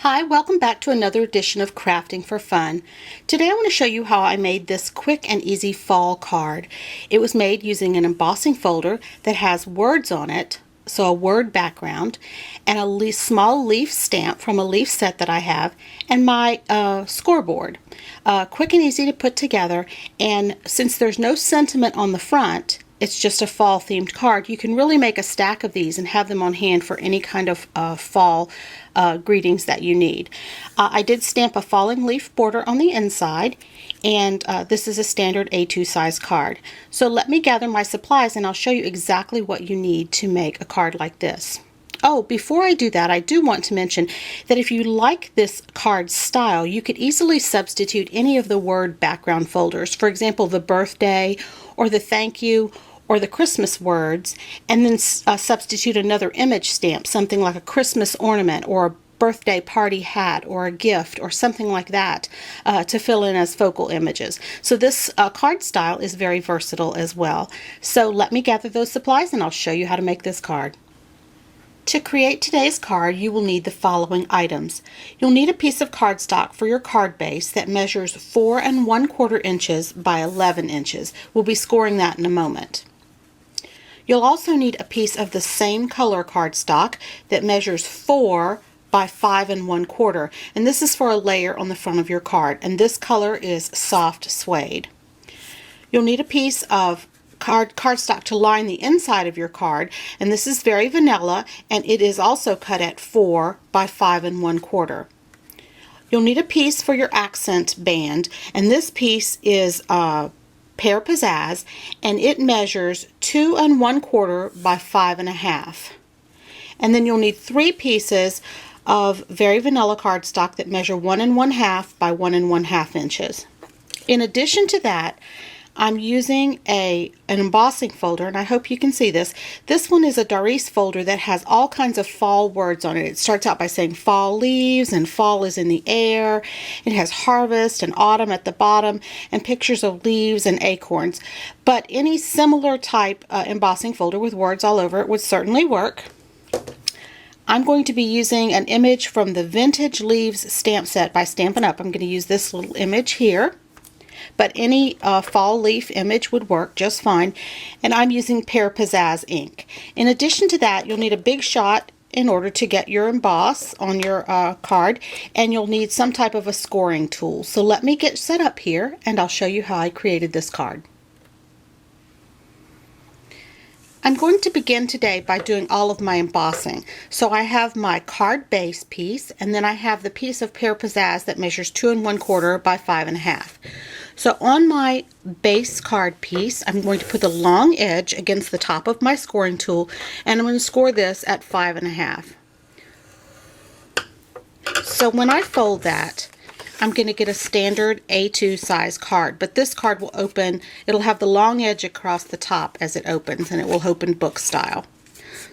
Hi, welcome back to another edition of Crafting for Fun. Today I want to show you how I made this quick and easy fall card. It was made using an embossing folder that has words on it, so a word background, and a small leaf stamp from a leaf set that I have, and my scoreboard. Quick and easy to put together, and since there's no sentiment on the front, it's just a fall themed card. You can really make a stack of these and have them on hand for any kind of fall greetings that you need. I did stamp a falling leaf border on the inside, and this is a standard A2 size card. So let me gather my supplies and I'll show you exactly what you need to make a card like this. Oh, before I do that, I do want to mention that if you like this card style, you could easily substitute any of the word background folders. For example, the birthday or the thank you or the Christmas words, and then substitute another image stamp, something like a Christmas ornament or a birthday party hat or a gift or something like that to fill in as focal images. So this card style is very versatile as well. So let me gather those supplies and I'll show you how to make this card. To create today's card, you will need the following items. You'll need a piece of cardstock for your card base that measures 4 1/4 inches by 11 inches. We'll be scoring that in a moment. You'll also need a piece of the same color cardstock that measures 4 by 5 1/4, and this is for a layer on the front of your card, and this color is soft suede. You'll need a piece of cardstock to line the inside of your card, and this is very vanilla, and it is also cut at 4 by 5 1/4. You'll need a piece for your accent band, and this piece is pear pizzazz, and it measures 2 1/4 by 5 1/2. And then you'll need 3 pieces of very vanilla cardstock that measure 1 1/2 by 1 1/2 inches. In addition to that, I'm using an embossing folder, and I hope you can see this. This one is a Doris folder that has all kinds of fall words on it. It starts out by saying fall leaves and fall is in the air. It has harvest and autumn at the bottom and pictures of leaves and acorns. But any similar type embossing folder with words all over it would certainly work. I'm going to be using an image from the Vintage Leaves stamp set by Stampin' Up. I'm going to use this little image here. But any fall leaf image would work just fine, and I'm using Pear Pizzazz ink. In addition to that, you'll need a big shot in order to get your emboss on your card, and you'll need some type of a scoring tool. So let me get set up here and I'll show you how I created this card. I'm going to begin today by doing all of my embossing. So I have my card base piece, and then I have the piece of Pear Pizzazz that measures 2 1/4 by 5 1/2. So on my base card piece, I'm going to put the long edge against the top of my scoring tool, and I'm going to score this at 5 1/2. So when I fold that, I'm going to get a standard A2 size card, but this card will open, it'll have the long edge across the top as it opens, and it will open book style.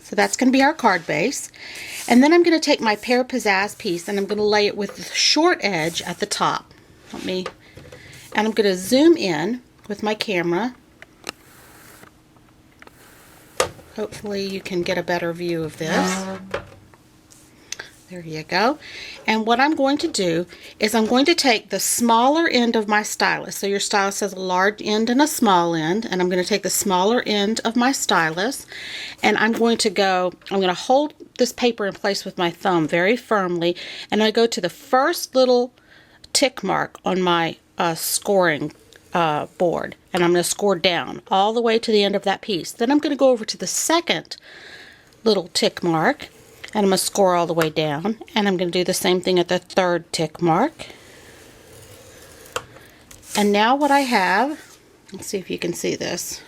So that's going to be our card base. And then I'm going to take my Pear Pizzazz piece and I'm going to lay it with the short edge at the top. And I'm going to zoom in with my camera. Hopefully you can get a better view of this. There you go. And what I'm going to do is I'm going to take the smaller end of my stylus. So your stylus has a large end and a small end, and I'm going to take the smaller end of my stylus, and I'm going to hold this paper in place with my thumb very firmly, and I go to the first little tick mark on my scoring board, and I'm going to score down all the way to the end of that piece. Then I'm going to go over to the second little tick mark, and I'm going to score all the way down, and I'm going to do the same thing at the third tick mark. And now what I have, let's see if you can see this.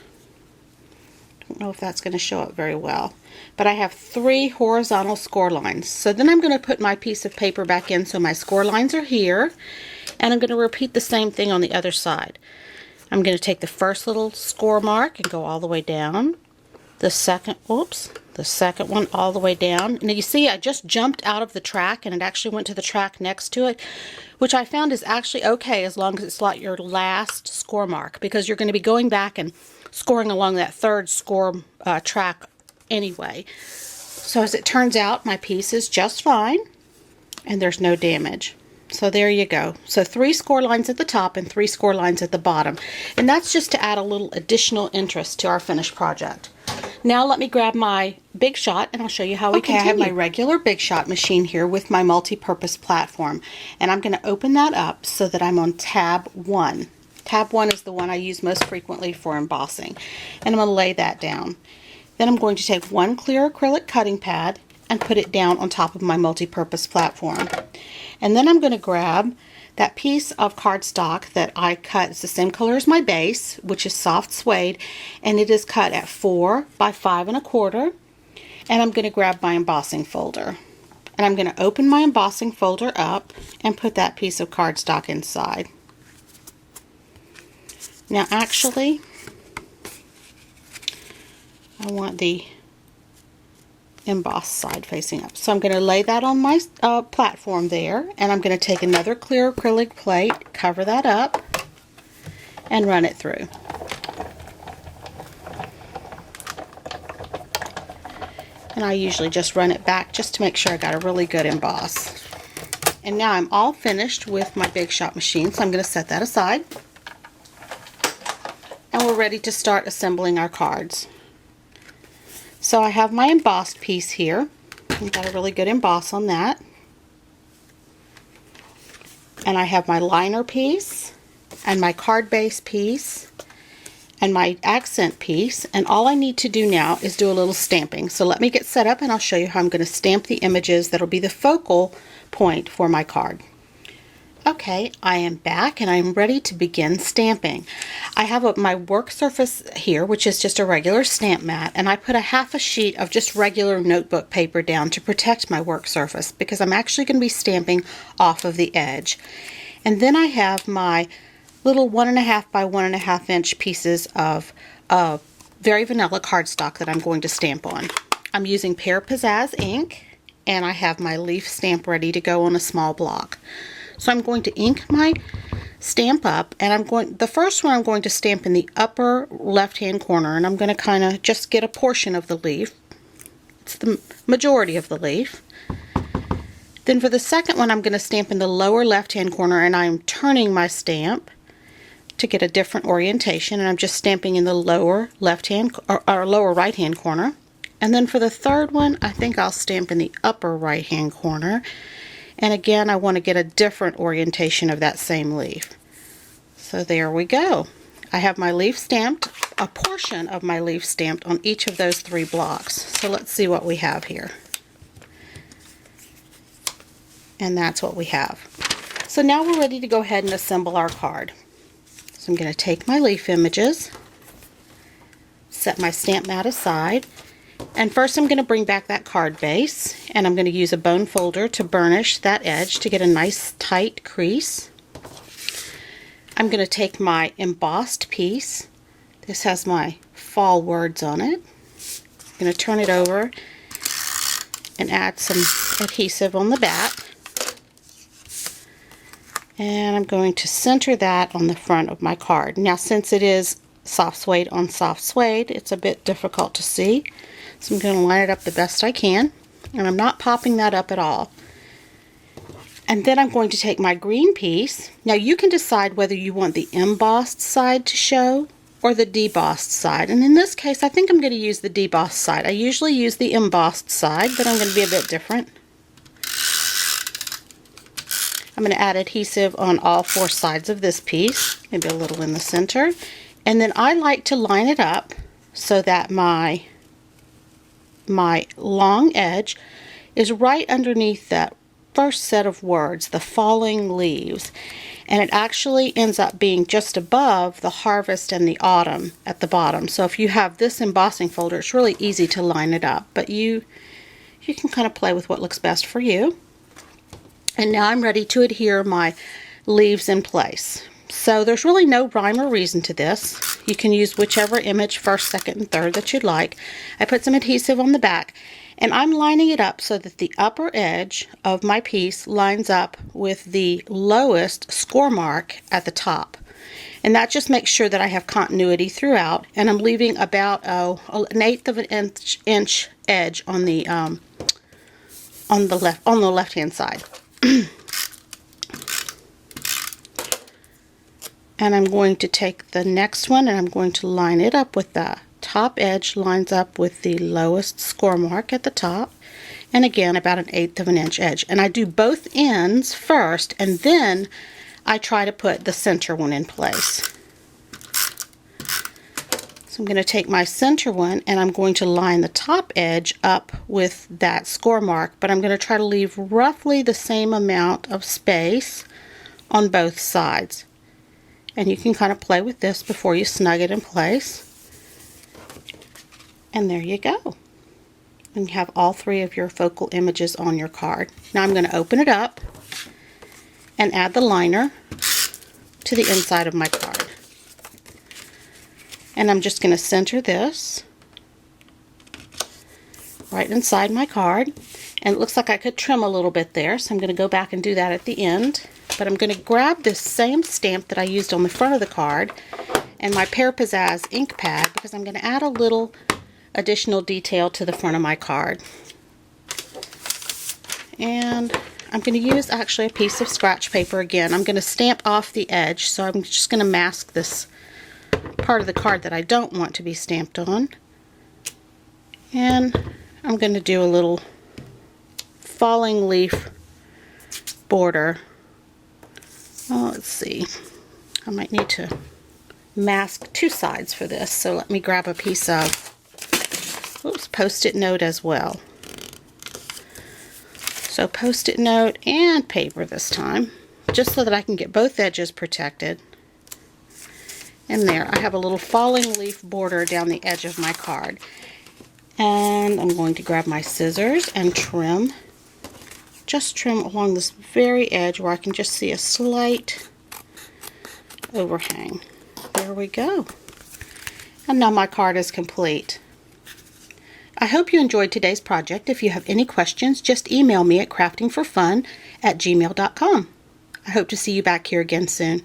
Don't know if that's going to show up very well, but I have 3 horizontal score lines. So then I'm going to put my piece of paper back in so my score lines are here, and I'm going to repeat the same thing on the other side. I'm going to take the first little score mark and go all the way down. The second one all the way down. And you see I just jumped out of the track and it actually went to the track next to it, which I found is actually okay as long as it's not your last score mark, because you're going to be going back and scoring along that third score track anyway. So as it turns out, my piece is just fine. and there's no damage. So there you go. So 3 score lines at the top and 3 score lines at the bottom. And that's just to add a little additional interest to our finished project. Now let me grab my Big Shot and I'll show you how we continue. I have my regular Big Shot machine here with my multi-purpose platform. And I'm going to open that up so that I'm on tab 1. Tab 1 is the one I use most frequently for embossing. And I'm going to lay that down. Then I'm going to take one clear acrylic cutting pad and put it down on top of my multi-purpose platform. And then I'm going to grab that piece of cardstock that I cut. It's the same color as my base, which is soft suede, and it is cut at 4 by 5 1/4. And I'm going to grab my embossing folder. And I'm going to open my embossing folder up and put that piece of cardstock inside. Now actually, I want the embossed side facing up. So I'm going to lay that on my platform there, and I'm going to take another clear acrylic plate, cover that up, and run it through. And I usually just run it back just to make sure I got a really good emboss. And now I'm all finished with my Big Shot machine, so I'm going to set that aside. And we're ready to start assembling our cards. So I have my embossed piece here. I've got a really good emboss on that. And I have my liner piece and my card base piece and my accent piece. And all I need to do now is do a little stamping. So let me get set up and I'll show you how I'm going to stamp the images that'll be the focal point for my card. Okay, I am back and I'm ready to begin stamping. I have my work surface here, which is just a regular stamp mat, and I put a half a sheet of just regular notebook paper down to protect my work surface because I'm actually going to be stamping off of the edge. And then I have my little 1.5 by 1.5 inch pieces of very vanilla cardstock that I'm going to stamp on. I'm using Pear Pizzazz ink, and I have my leaf stamp ready to go on a small block. So I'm going to ink my stamp up, and the first one I'm going to stamp in the upper left hand corner, and I'm going to kind of just get a portion of the leaf. It's the majority of the leaf. Then for the second one I'm going to stamp in the lower left hand corner, and I'm turning my stamp to get a different orientation, and I'm just stamping in the lower left hand or lower right hand corner. And then for the third one I think I'll stamp in the upper right hand corner. And again, I want to get a different orientation of that same leaf. So there we go. I have my leaf stamped, a portion of my leaf stamped on each of those 3 blocks. So let's see what we have here. And that's what we have. So now we're ready to go ahead and assemble our card. So I'm going to take my leaf images, set my stamp mat aside, and first I'm going to bring back that card base, and I'm going to use a bone folder to burnish that edge to get a nice tight crease. I'm going to take my embossed piece. This has my fall words on it. I'm going to turn it over and add some adhesive on the back. And I'm going to center that on the front of my card. Now since it is soft suede on soft suede, it's a bit difficult to see. So I'm going to line it up the best I can, and I'm not popping that up at all. And then I'm going to take my green piece. Now you can decide whether you want the embossed side to show or the debossed side. And in this case, I think I'm going to use the debossed side. I usually use the embossed side, but I'm going to be a bit different. I'm going to add adhesive on all 4 sides of this piece, maybe a little in the center. And then I like to line it up so that my long edge is right underneath that first set of words, the falling leaves, and it actually ends up being just above the harvest and the autumn at the bottom. So if you have this embossing folder, it's really easy to line it up, but you can kind of play with what looks best for you. And now I'm ready to adhere my leaves in place. So there's really no rhyme or reason to this. You can use whichever image, first, second, and third that you'd like. I put some adhesive on the back, and I'm lining it up so that the upper edge of my piece lines up with the lowest score mark at the top. And that just makes sure that I have continuity throughout, and I'm leaving about 1/8 of an inch edge on the left-hand side. And I'm going to take the next one and I'm going to line it up with the top edge lines up with the lowest score mark at the top, and again about 1/8 of an inch edge. And I do both ends first and then I try to put the center one in place. So I'm going to take my center one and I'm going to line the top edge up with that score mark, but I'm going to try to leave roughly the same amount of space on both sides. And you can kind of play with this before you snug it in place. And there you go. And you have all 3 of your focal images on your card. Now I'm going to open it up and add the liner to the inside of my card. And I'm just going to center this right inside my card. And it looks like I could trim a little bit there, so I'm going to go back and do that at the end. But I'm going to grab this same stamp that I used on the front of the card and my Pear Pizzazz ink pad, because I'm going to add a little additional detail to the front of my card. And I'm going to use actually a piece of scratch paper again. I'm going to stamp off the edge, so I'm just going to mask this part of the card that I don't want to be stamped on. And I'm going to do a little falling leaf border. Oh, let's see. I might need to mask 2 sides for this, so let me grab a piece of Post-it note as well. So Post-it note and paper this time, just so that I can get both edges protected. And there, I have a little falling leaf border down the edge of my card. And I'm going to grab my scissors and trim. Just trim along this very edge where I can just see a slight overhang. There we go. And now my card is complete. I hope you enjoyed today's project. If you have any questions, just email me at craftingforfun@gmail.com. I hope to see you back here again soon.